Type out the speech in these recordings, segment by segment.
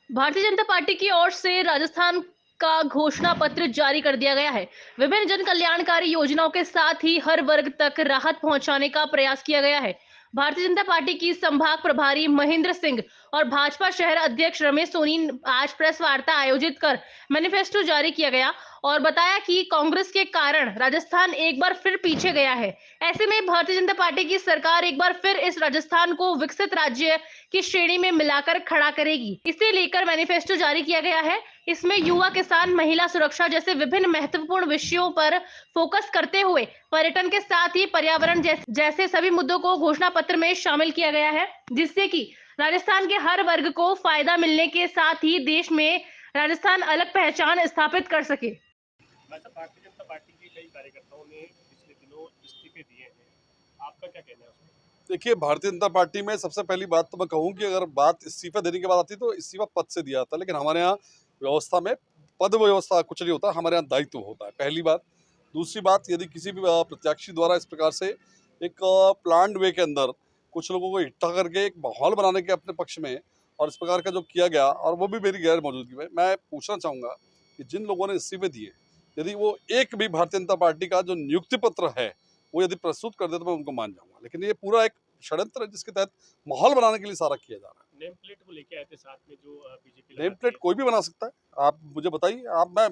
Bharatiya Janata party की ओर से राजस्थान का घोषणा पत्र जारी कर दिया गया है। विभिन्न जन कल्याणकारी योजनाओं के साथ ही हर वर्ग तक राहत पहुंचाने का प्रयास किया गया है। भारतीय जनता पार्टी की संभाग प्रभारी महेंद्र सिंह और भाजपा शहर अध्यक्ष रमेश सोनी ने आज प्रेस वार्ता आयोजित कर मैनिफेस्टो जारी किया गया और बताया कि कांग्रेस के कारण राजस्थान एक बार फिर पीछे गया है। ऐसे में भारतीय जनता पार्टी की सरकार एक बार फिर इस राजस्थान को विकसित राज्य की श्रेणी में मिलाकर खड़ा करेगी। इसे लेकर मैनिफेस्टो जारी किया गया है। इसमें युवा, किसान, महिला सुरक्षा जैसे विभिन्न महत्वपूर्ण विषयों पर फोकस करते हुए पर्यटन के साथ ही पर्यावरण जैसे सभी मुद्दों को घोषणा पत्र में शामिल किया गया है, जिससे कि राजस्थान के हर वर्ग को फायदा मिलने के साथ ही देश में राजस्थान अलग पहचान स्थापित कर सके। वैसे भारतीय जनता पार्टी के कई कार्यकर्ताओं ने पिछले दिनों इस्तीफे दिए हैं। आपका क्या कहना है उसमें? देखिए, भारतीय जनता पार्टी में सबसे पहली बात तो मैं कहूँ कि अगर बात इस्तीफा देने की बात आती है तो इस्तीफा पद से दिया जाता है, लेकिन हमारे यहाँ व्यवस्था में पद व्यवस्था कुछ नहीं होता, हमारे यहाँ दायित्व होता है, पहली बात। दूसरी बात, यदि किसी भी प्रत्याशी द्वारा इस प्रकार से एक प्लान्ड वे के अंदर कुछ लोगों को इकट्ठा करके एक माहौल बनाने के अपने पक्ष में और इस प्रकार का जो किया गया, और वो भी मेरी गैर मौजूदगी में, मैं पूछना चाहूँगा कि जिन लोगों ने इस्तीफे दिए, यदि वो एक भी भारतीय जनता पार्टी का जो नियुक्ति पत्र है वो यदि प्रस्तुत कर दे तो मैं उनको मान जाऊंगा, लेकिन ये पूरा एक षड्यंत्र है जिसके तहत माहौल बनाने के लिए सारा किया जा रहा है। नेम प्लेट को लेके आए थे साथ में जो बीजेपी नेम लगाती प्लेट है। कोई भी बना सकता है, आप मुझे बताइए। आप मैं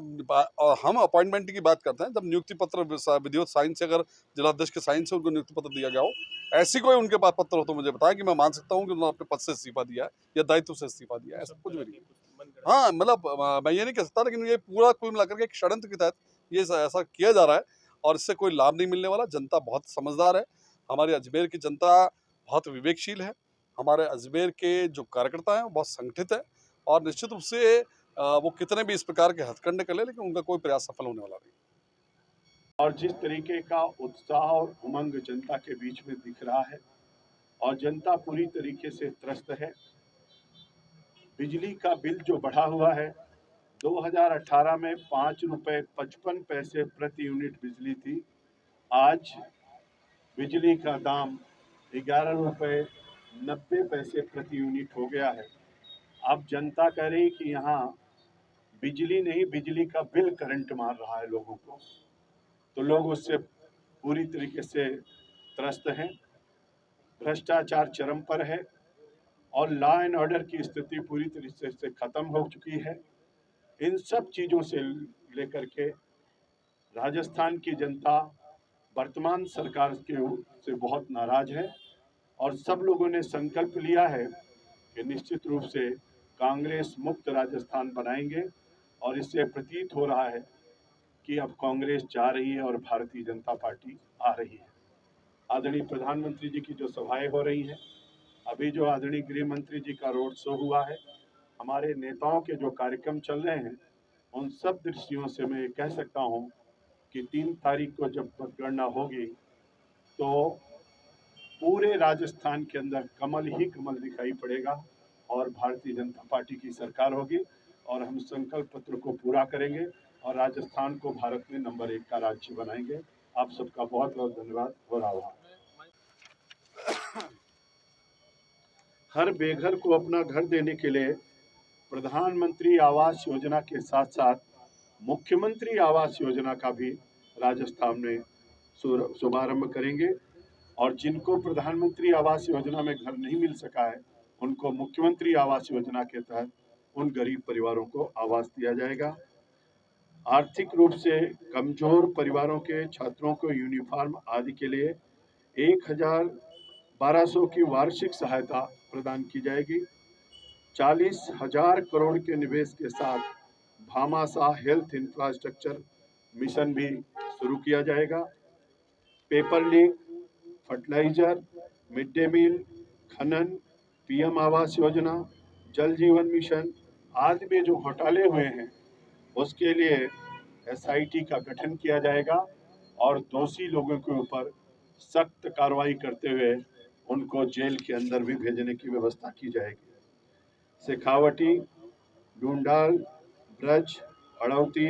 और हम अपॉइंटमेंट की बात करते हैं, जब नियुक्ति पत्र विधिवत साइन से, अगर जिलाध्यक्ष के साइन से उनको नियुक्ति पत्र दिया गया हो, ऐसी कोई उनके पास पत्र हो तो मुझे बताएं कि मैं मान सकता हूँ कि उन्होंने अपने पद से इस्तीफा दिया है या दायित्व से इस्तीफा दिया वो है, ऐसा सब कुछ भी गलत नहीं। है, कुछ मन गढ़ंत हाँ, है। मतलब मैं ये नहीं कह सकता, लेकिन ये पूरा कुल मिलाकर के एक षड्यंत्र के तहत ये ऐसा किया जा रहा है और इससे कोई लाभ नहीं मिलने वाला। जनता बहुत समझदार है, हमारे अजमेर की जनता बहुत विवेकशील है, हमारे अजमेर के जो कार्यकर्ता हैं वो बहुत संगठित है और निश्चित रूप से वो कितने भी इस प्रकार के हथकंडे कर ले, लेकिन उनका कोई प्रयास सफल होने वाला नहीं। और जिस तरीके का उत्साह और उमंग जनता के बीच में दिख रहा है और जनता पूरी तरीके से त्रस्त है। बिजली का बिल जो बढ़ा हुआ है, 2018 में 5 रुपए 55 पैसे प्रति यूनिट बिजली थी, आज बिजली का दाम 11 रुपए 90 पैसे प्रति यूनिट हो गया है। अब जनता कह रही कि यहाँ बिजली नहीं, बिजली का बिल करंट मार रहा है लोगों को, तो लोग उससे पूरी तरीके से त्रस्त हैं। भ्रष्टाचार चरम पर है और लॉ एंड ऑर्डर की स्थिति पूरी तरीके से खत्म हो चुकी है। इन सब चीजों से लेकर के राजस्थान की जनता वर्तमान सरकार के से बहुत नाराज है और सब लोगों ने संकल्प लिया है कि निश्चित रूप से कांग्रेस मुक्त राजस्थान बनाएंगे और इससे प्रतीत हो रहा है कि अब कांग्रेस जा रही है और भारतीय जनता पार्टी आ रही है। आदरणीय प्रधानमंत्री जी की जो सभाएं हो रही हैं, अभी जो आदरणीय गृह मंत्री जी का रोड शो हुआ है, हमारे नेताओं के जो कार्यक्रम चल रहे हैं, उन सब दृष्टियों से मैं कह सकता हूं कि 3 तारीख को जब मतगणना होगी तो पूरे राजस्थान के अंदर कमल ही कमल दिखाई पड़ेगा और भारतीय जनता पार्टी की सरकार होगी और हम संकल्प पत्र को पूरा करेंगे और राजस्थान को भारत में नंबर 1 का राज्य बनाएंगे। आप सबका बहुत बहुत धन्यवाद और आभार। हर बेघर को अपना घर देने के लिए प्रधानमंत्री आवास योजना के साथ साथ मुख्यमंत्री आवास योजना का भी राजस्थान में शुभारंभ करेंगे और जिनको प्रधानमंत्री आवास योजना में घर नहीं मिल सका है, उनको मुख्यमंत्री आवास योजना के तहत उन गरीब परिवारों को आवास दिया जाएगा। आर्थिक रूप से कमजोर परिवारों के छात्रों को यूनिफॉर्म आदि के लिए 1,1200 की वार्षिक सहायता प्रदान की जाएगी। 40,000 करोड़ के निवेश के साथ भामाशाह हेल्थ इंफ्रास्ट्रक्चर मिशन भी शुरू किया जाएगा। Paper leak, fertiliser, mid day meal, खनन, पीएम आवास योजना, जल जीवन मिशन आदि में जो घोटाले हुए हैं, उसके लिए एसआईटी का गठन किया जाएगा और दोषी लोगों के ऊपर सख्त कार्रवाई करते हुए उनको जेल के अंदर भी भेजने की व्यवस्था की जाएगी। शेखावटी, डूंडाल, ब्रज, हड़ौती,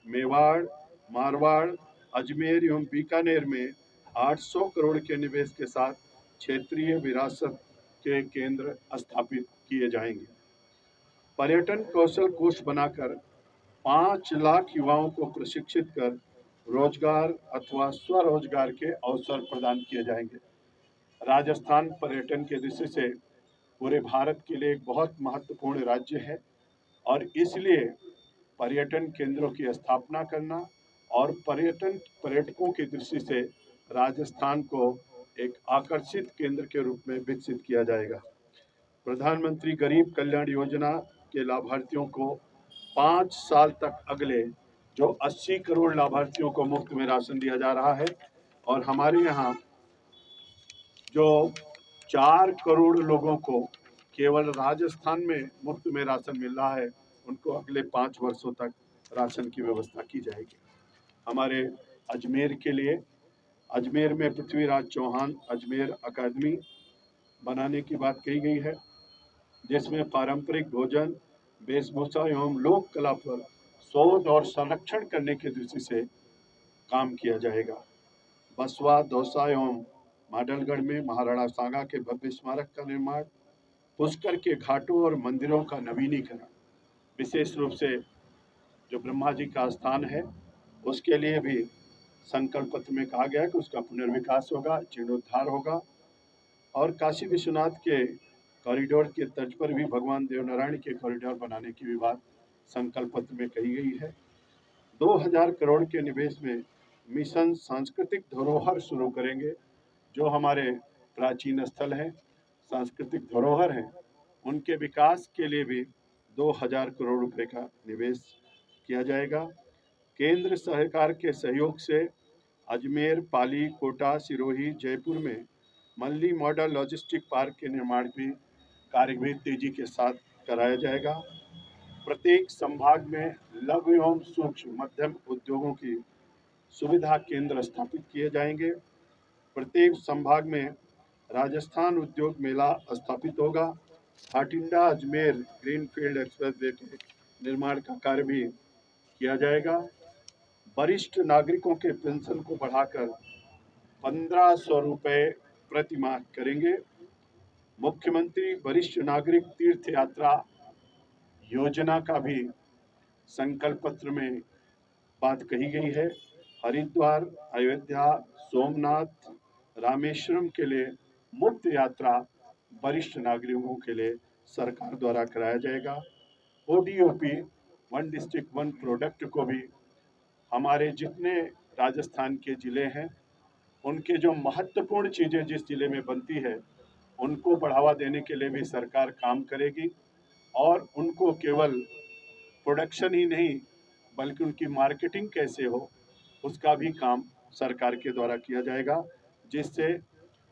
मेवाड़, मारवाड़, अजमेर एवं बीकानेर में 800 करोड़ के निवेश के साथ क्षेत्रीय विरासत के केंद्र स्थापित किए जाएंगे। पर्यटन कौशल कोष बनाकर 5 लाख युवाओं को प्रशिक्षित कर रोजगार अथवा स्वरोजगार के अवसर प्रदान किए जाएंगे। राजस्थान पर्यटन की दृष्टि से पूरे भारत के लिए एक बहुत महत्वपूर्ण राज्य है और इसलिए पर्यटन केंद्रों की स्थापना करना और पर्यटकों की दृष्टि से राजस्थान को एक आकर्षित केंद्र के रूप में विकसित किया जाएगा। प्रधानमंत्री गरीब कल्याण योजना के लाभार्थियों को 5 साल तक अगले जो 80 करोड़ लाभार्थियों को मुफ्त में राशन दिया जा रहा है और हमारे यहाँ जो 4 करोड़ लोगों को केवल राजस्थान में मुफ्त में राशन मिल रहा है, उनको अगले 5 वर्षों तक राशन की व्यवस्था की जाएगी। हमारे अजमेर के लिए अजमेर में पृथ्वीराज चौहान अजमेर अकादमी बनाने की बात कही गई है, जिसमें पारंपरिक भोजन, वेशभूषा एवं लोक कला पर शोध और संरक्षण करने की दृष्टि से काम किया जाएगा। बसवा, दौसा एवं माडलगढ़ में महाराणा सांगा के भव्य स्मारक का निर्माण, पुष्कर के घाटों और मंदिरों का नवीनीकरण, विशेष रूप से जो ब्रह्मा जी का स्थान है उसके लिए भी संकल्प पत्र में कहा गया है कि उसका पुनर्विकास होगा, जीर्णोद्धार होगा और काशी विश्वनाथ के कॉरिडोर के तर्ज पर भी भगवान देवनारायण के कॉरिडोर बनाने की भी बात संकल्प पत्र में कही गई है। 2000 करोड़ के निवेश में मिशन सांस्कृतिक धरोहर शुरू करेंगे। जो हमारे प्राचीन स्थल हैं, सांस्कृतिक धरोहर हैं, उनके विकास के लिए भी 2000 करोड़ रुपए का निवेश किया जाएगा। केंद्र सरकार के सहयोग से अजमेर, पाली, कोटा, सिरोही, जयपुर में मल्ली मॉडल लॉजिस्टिक पार्क के निर्माण भी कार्य भी तेजी के साथ कराया जाएगा। प्रत्येक संभाग में लघु एवं सूक्ष्म मध्यम उद्योगों की सुविधा केंद्र स्थापित किए जाएंगे। प्रत्येक संभाग में राजस्थान उद्योग मेला स्थापित होगा। भाटिंडा अजमेर ग्रीनफील्ड एक्सप्रेसवे के निर्माण का कार्य भी किया जाएगा। वरिष्ठ नागरिकों के पेंशन को बढ़ाकर 1500 रुपये प्रति माह करेंगे। मुख्यमंत्री वरिष्ठ नागरिक तीर्थ यात्रा योजना का भी संकल्प पत्र में बात कही गई है। हरिद्वार, अयोध्या, सोमनाथ, रामेश्वरम के लिए मुफ्त यात्रा वरिष्ठ नागरिकों के लिए सरकार द्वारा कराया जाएगा। ODOP, one district one product को भी हमारे जितने राजस्थान के ज़िले हैं, उनके जो महत्वपूर्ण चीज़ें जिस ज़िले में बनती है, उनको बढ़ावा देने के लिए भी सरकार काम करेगी और उनको केवल प्रोडक्शन ही नहीं बल्कि उनकी मार्केटिंग कैसे हो उसका भी काम सरकार के द्वारा किया जाएगा, जिससे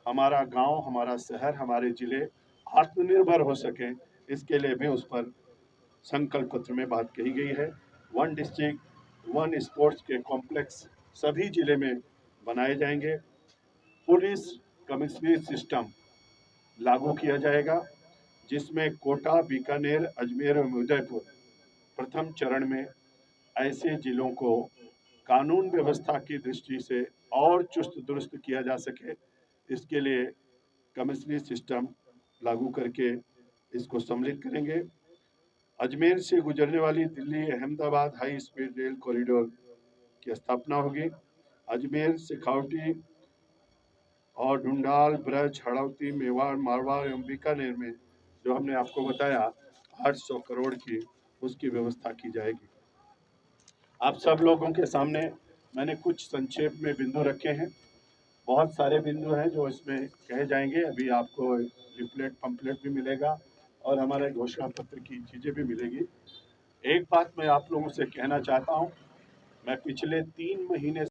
हमारा गांव, हमारा शहर, हमारे ज़िले आत्मनिर्भर हो सकें। इसके लिए भी उस पर संकल्प पत्र में बात कही गई है। वन डिस्ट्रिक्ट वन स्पोर्ट्स के कॉम्प्लेक्स सभी ज़िले में बनाए जाएंगे। पुलिस कमिश्नरी सिस्टम लागू किया जाएगा, जिसमें कोटा, बीकानेर, अजमेर और उदयपुर प्रथम चरण में ऐसे जिलों को कानून व्यवस्था की दृष्टि से और चुस्त दुरुस्त किया जा सके, इसके लिए कमिश्नरी सिस्टम लागू करके इसको सम्मिलित करेंगे। अजमेर से गुजरने वाली Delhi Ahmedabad high speed rail corridor की स्थापना होगी। अजमेर, सिखावटी और ढूंढाल, ब्रज, हड़ौती, मेवाड़, मारवाड़ एवं बीकानेर में जो हमने आपको बताया 800 करोड़ की उसकी व्यवस्था की जाएगी। आप सब लोगों के सामने मैंने कुछ संक्षेप में बिंदु रखे हैं। बहुत सारे बिंदु हैं जो इसमें कहे जाएंगे। अभी आपको लिफलेट पंपलेट भी मिलेगा और हमारे घोषणा पत्र की चीज़ें भी मिलेगी। एक बात मैं आप लोगों से कहना चाहता हूँ, मैं पिछले 3 महीने